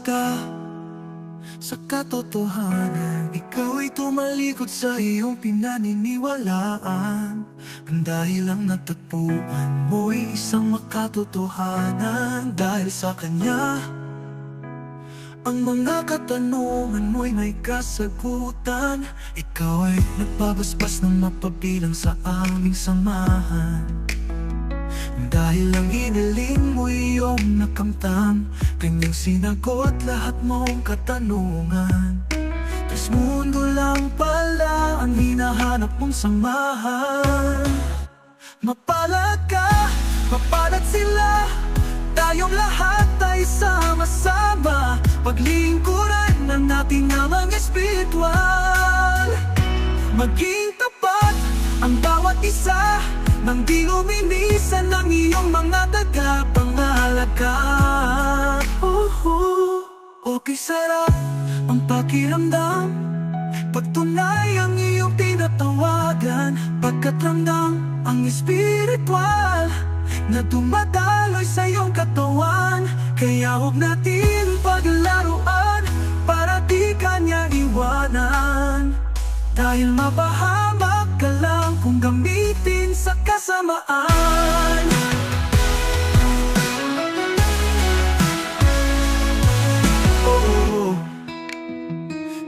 ka sa katotohanan. Ikaw ay tumalikod sa iyong pinaniniwalaan. Ang dahil ang natagpuan mo'y isang makatotohanan. Dahil sa Kanya, ang mga katanungan mo'y may kasagutan. Ikaw ay nagbabasbas ng mapabilang sa aming samahan. Dahil ang hiniling mo'y iyong nakamtam, Kanyang sinagot lahat mong katanungan. Tres mundo lang pala ang hinahanap mong samahan. Mapalad ka, mapalad sila, tayong lahat ay sama-sama. Paglingkuran ng ating amang espiritual. Maging tapat ang bawat isa, nang di luminisan ng iyong mga tagapangalaga. Okay, sarap ang pakiramdam, pagtunay ang iyong tinatawagan. Pagkat ramdam ang espiritual na dumadaloy sa iyong katawan. Kaya huwag natin paglaruan para di Kanya iwanan. Dahil mapahamak ka lang kung gamitin sa kasamaan.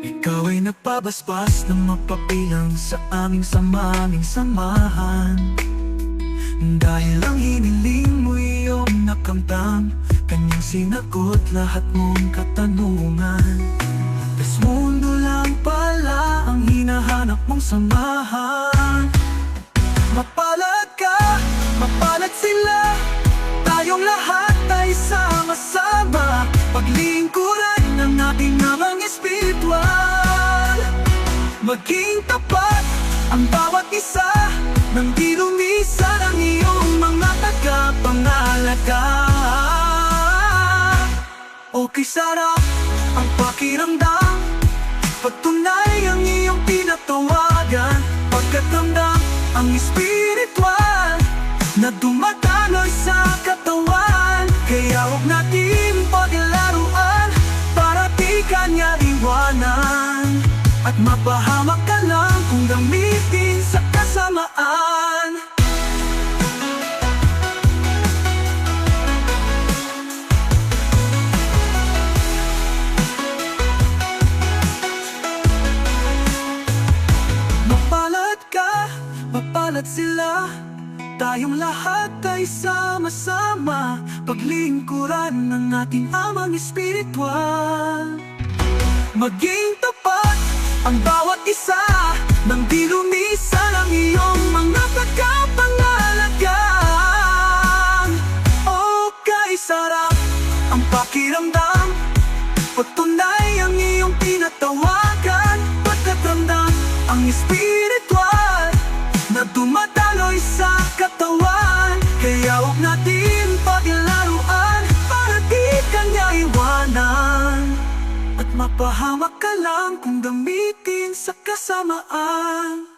Ikaw ay nagpabasbas ng mapabilang sa aming samahan. Dahil ang hiniling mo iyong nakamtam, Kanyang sinagot lahat mong katanungan. Tres mundo lang pala ang hinahanap mong samahan. Mapalad ka, mapalad sila, tayong lahat ay sama-sama. Paglingkuran ng ating amang espiritual. Maging tapat ang bawat isa, nang di lumisan ang iyong mga tagapangalaga. Okay, sarap ang pakiramdam, pagtunay ang iyong pinatawagan. Pagkat ramdam ang espiritual na dumadaloy sa katawan. Kaya huwag natin paglaruan para di Kanya iwanan. At mapahamak ka lang kung gamitin sa kasamaan. Mapalad ka, mapalad sila, tayong lahat ay sama-sama. Paglingkuran ng ating amang espiritual. Maging tapat ang bawat isa, nang di lumisan ang iyong mga tagapangalaga. Okay, sarap ang pakiramdam, pagtunay ang iyong pinatawagan. Pagkat ramdam ang espiritual na dumadaloy sa katawan. Kaya huwag natin paglaruan para di Kanya iwanan. At mapahamak ka lang kung gamitin sa kasamaan.